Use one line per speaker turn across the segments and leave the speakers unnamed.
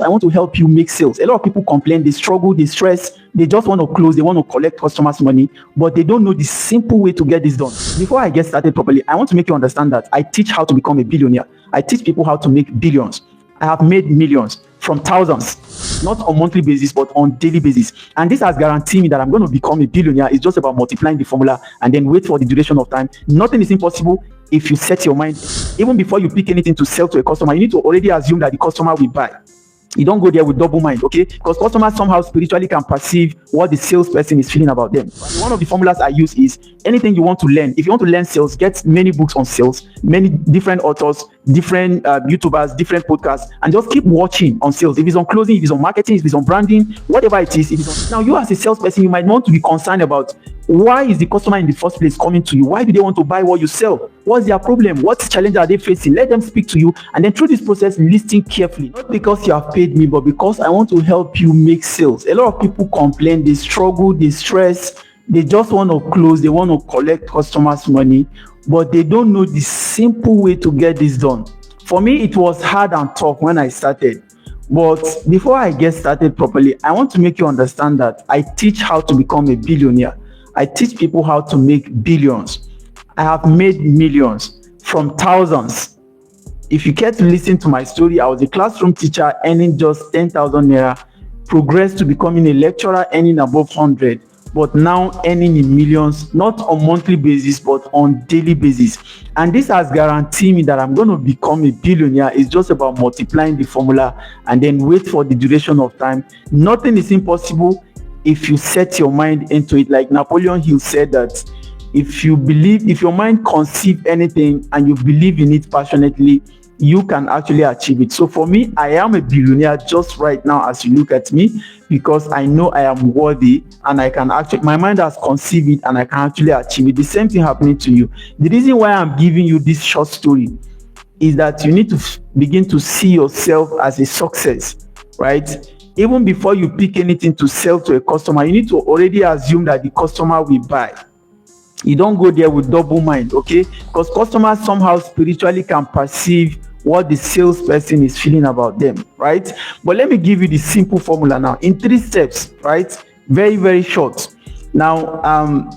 I want to help you make sales. A lot of people complain, they struggle, they stress, they just want to close, they want to collect customers' money, but they don't know the simple way to get this done. Before I get started properly, I want to make you understand that I teach how to become a billionaire. I teach people how to make billions. I have made millions from thousands, not on monthly basis, but on daily basis. And this has guaranteed me that I'm going to become a billionaire. It's just about multiplying the formula and then wait for the duration of time. Nothing is impossible if you set your mind. Even before you pick anything to sell to a customer, you need to already assume that the customer will buy. You don't go there with double mind, okay? Because customers somehow spiritually can perceive what the salesperson is feeling about them. One of the formulas I use is anything you want to learn. If you want to learn sales, get many books on sales, many different authors, different YouTubers, different podcasts, and just keep watching on sales. If it's on closing, if it's on marketing, if it's on branding, whatever it is. If it's on... Now, you as a salesperson, you might want to be concerned about why is the customer in the first place coming to you? Why do they want to buy what you sell? What's their problem? What challenge are they facing? Let them speak to you, and then through this process, listen carefully. Not because you have paid me, but because I want to help you make sales. A lot of people complain, they struggle, they stress, they just want to close, they want to collect customers' money, but they don't know the simple way to get this done. For me, it was hard and tough when I started. But before I get started properly, I want to make you understand that I teach how to become a billionaire. I teach people how to make billions. I have made millions from thousands. If you care to listen to my story, I was a classroom teacher earning just 10,000 naira, progressed to becoming a lecturer earning above 100, but now earning in millions, not on monthly basis, but on daily basis. And this has guaranteed me that I'm going to become a billionaire. It's just about multiplying the formula and then wait for the duration of time. Nothing is impossible if you set your mind into it. Like Napoleon Hill said that if your mind conceives anything and you believe in it passionately, you can actually achieve it. So for me, I am a billionaire just right now as you look at me, because I know I am worthy and I can actually, my mind has conceived it and I can actually achieve it. The same thing happening to you. The reason why I'm giving you this short story is that you need to begin to see yourself as a success, right? Even before you pick anything to sell to a customer, you need to already assume that the customer will buy. You don't go there with double mind, okay? Because customers somehow spiritually can perceive what the salesperson is feeling about them, right? But let me give you the simple formula now in 3 steps, right? Very, very short. Now,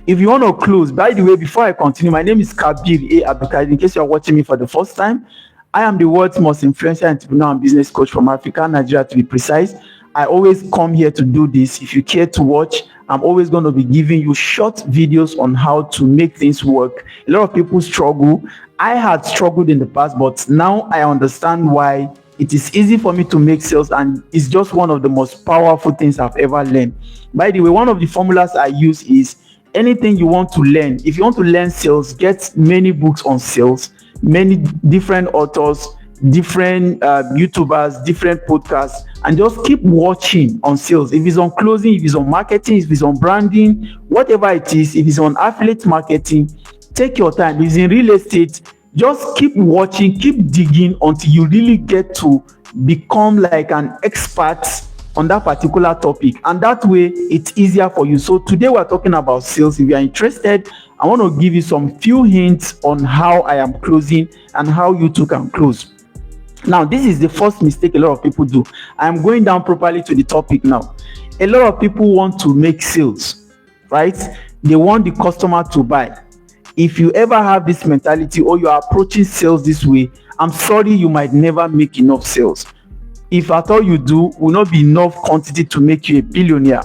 if you want to close, by the way, before I continue, my name is Kabir A. Abdulkadir. In case you're watching me for the first time, I am the world's most influential entrepreneur and business coach from Africa, Nigeria to be precise. I always come here to do this. If you care to watch, I'm always going to be giving you short videos on how to make things work. A lot of people struggle. I had struggled in the past, but now I understand why it is easy for me to make sales, and it's just one of the most powerful things I've ever learned. By the way, one of the formulas I use is anything you want to learn. If you want to learn sales, get many books on sales, many different authors, different YouTubers, different podcasts, and just keep watching on sales. If it's on closing, if it's on marketing, if it's on branding, whatever it is, if it's on affiliate marketing, take your time. If it's in real estate, just keep watching, keep digging until you really get to become like an expert on that particular topic, and that way it's easier for you. So today we're talking about sales. If you are interested, I want to give you some few hints on how I am closing and how you too can close. Now, this is the first mistake a lot of people do. I'm going down properly to the topic now. A lot of people want to make sales, right? They want the customer to buy. If you ever have this mentality or you are approaching sales this way, I'm sorry, you might never make enough sales. If at all you do, will not be enough quantity to make you a billionaire.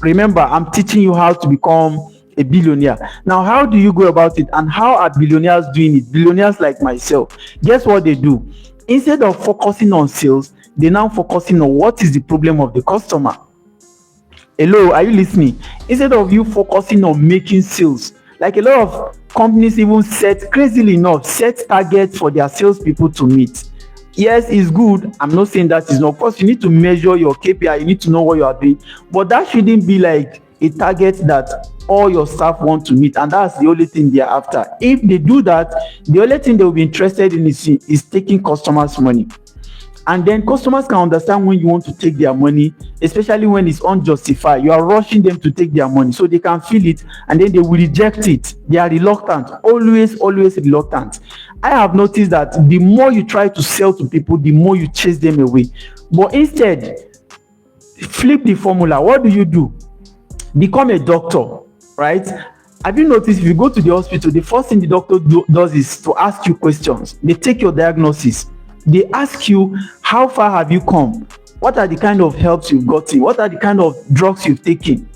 Remember, I'm teaching you how to become a billionaire. Now, how do you go about it, and how are billionaires doing it? Billionaires like myself, guess what they do? Instead of focusing on sales, they now focusing on what is the problem of the customer. Hello, are you listening? Instead of you focusing on making sales, like a lot of companies even crazily enough, set targets for their salespeople to meet. Yes, it's good. I'm not saying that is not. Of course, you need to measure your KPI. You need to know what you are doing. But that shouldn't be like a target that all your staff want to meet, and that's the only thing they're after. If they do that, the only thing they will be interested in is taking customers' money. And then customers can understand when you want to take their money, especially when it's unjustified. You are rushing them to take their money, so they can feel it and then they will reject it. They are reluctant, always reluctant. I have noticed that the more you try to sell to people, the more you chase them away. But instead, flip the formula. What do? Become a doctor, right? Have you noticed if you go to the hospital, the first thing the doctor does is to ask you questions. They take your diagnosis. They ask you, how far have you come? What are the kind of helps you've gotten? What are the kind of drugs you've taken?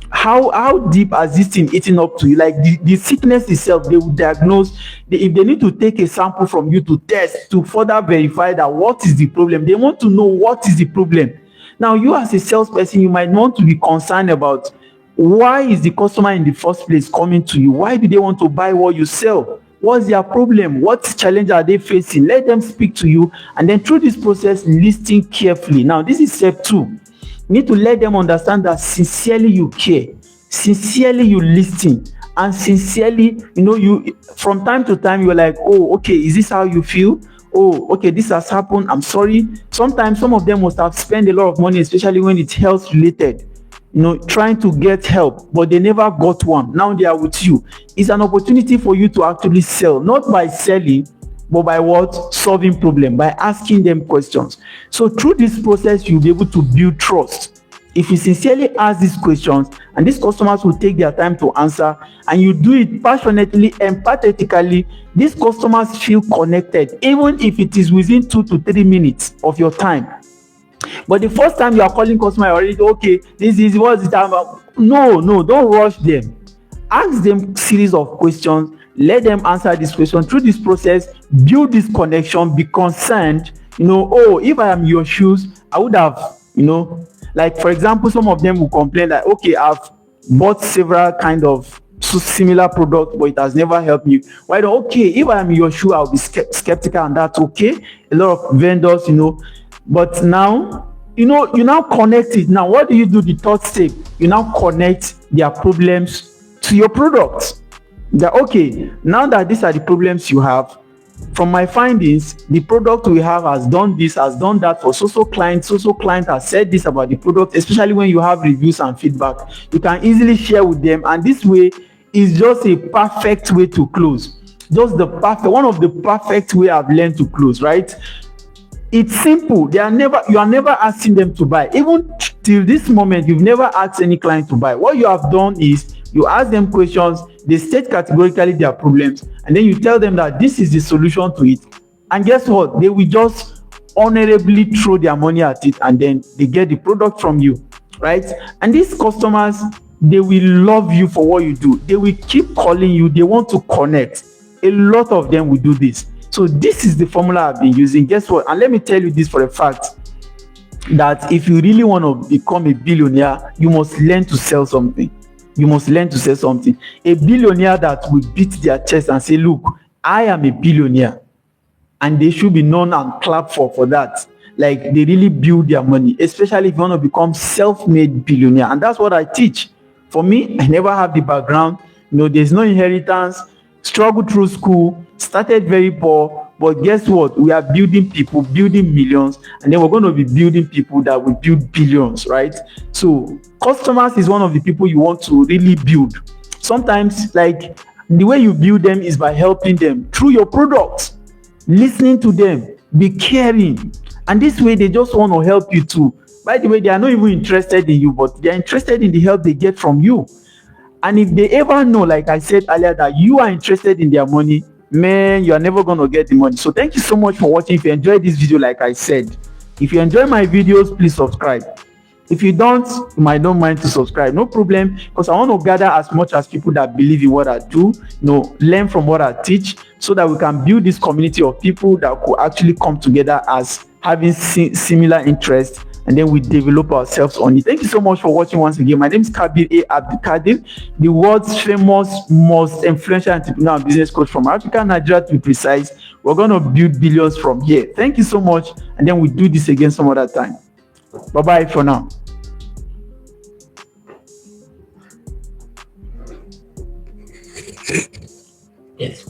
How deep has this thing eaten up to you? Like the sickness itself, they will diagnose. If they need to take a sample from you to test to further verify that what is the problem, they want to know what is the problem. Now, you as a salesperson, you might want to be concerned about, why is the customer in the first place coming to you? Why do they want to buy what you sell? What's their problem? What challenge are they facing? Let them speak to you, and then through this process, listen carefully. Now, this is step 2. You need to let them understand that sincerely you care, sincerely you listen, and sincerely, you from time to time you're like, oh, okay, is this how you feel? Oh, okay, this has happened, I'm sorry. Sometimes some of them must have spent a lot of money, especially when it's health related, trying to get help, but they never got one. Now they are with you. It's an opportunity for you to actually sell, not by selling, but by what? Solving problem, by asking them questions. So through this process, you'll be able to build trust. If you sincerely ask these questions, and these customers will take their time to answer, and you do it passionately, empathetically, these customers feel connected, even if it is within 2 to 3 minutes of your time. But the first time you are calling customer, you're already, okay, this is what's the time. No, don't rush them. Ask them series of questions. Let them answer this question. Through this process, build this connection. Be concerned. Oh, if I am your shoes, I would have, like for example, some of them will complain that, okay, I've bought several kind of similar product, but it has never helped me. Why don't, okay, if I am your shoe, I'll be skeptical, and that's okay. A lot of vendors, but now, you now connect it. Now, what do you do? The third step, you now connect their problems to your products. That, okay, now that these are the problems you have, from my findings, the product we have has done this, has done that for so client. So client has said this about the product, especially when you have reviews and feedback. You can easily share with them, and this way is just a perfect way to close. Just one of the perfect way I've learned to close, right? It's simple. You are never asking them to buy. Even till this moment, you've never asked any client to buy. What you have done is you ask them questions, they state categorically their problems, and then you tell them that this is the solution to it. And guess what? They will just honorably throw their money at it, and then they get the product from you, right? And these customers, they will love you for what you do. They will keep calling you. They want to connect. A lot of them will do this. So this is the formula I've been using. Guess what? And let me tell you this for a fact, that if you really want to become a billionaire, you must learn to sell something. You must learn to sell something. A billionaire that will beat their chest and say, look, I am a billionaire. And they should be known and clap for that. Like, they really build their money, especially if you want to become self-made billionaire. And that's what I teach. For me, I never have the background. There's no inheritance. Struggled through school, started very poor, but guess what? We are building people, building millions, and then we're going to be building people that will build billions, right? So customers is one of the people you want to really build. Sometimes, like, the way you build them is by helping them through your products, listening to them, be caring, and this way they just want to help you too. By the way, they are not even interested in you, but they are interested in the help they get from you. And if they ever know, like I said earlier, that you are interested in their money, man, you are never going to get the money. So thank you so much for watching. If you enjoyed this video, like I said, if you enjoy my videos, please subscribe. If you don't, you might not mind to subscribe. No problem, because I want to gather as much as people that believe in what I do, learn from what I teach, so that we can build this community of people that could actually come together as having similar interests, and then we develop ourselves on it. Thank you so much for watching once again. My name is Kabir A. Abdulkadir, the world's famous, most influential entrepreneur and business coach from Africa, Nigeria to be precise. We're going to build billions from here. Thank you so much, and then we'll do this again some other time. Bye-bye for now. Yes.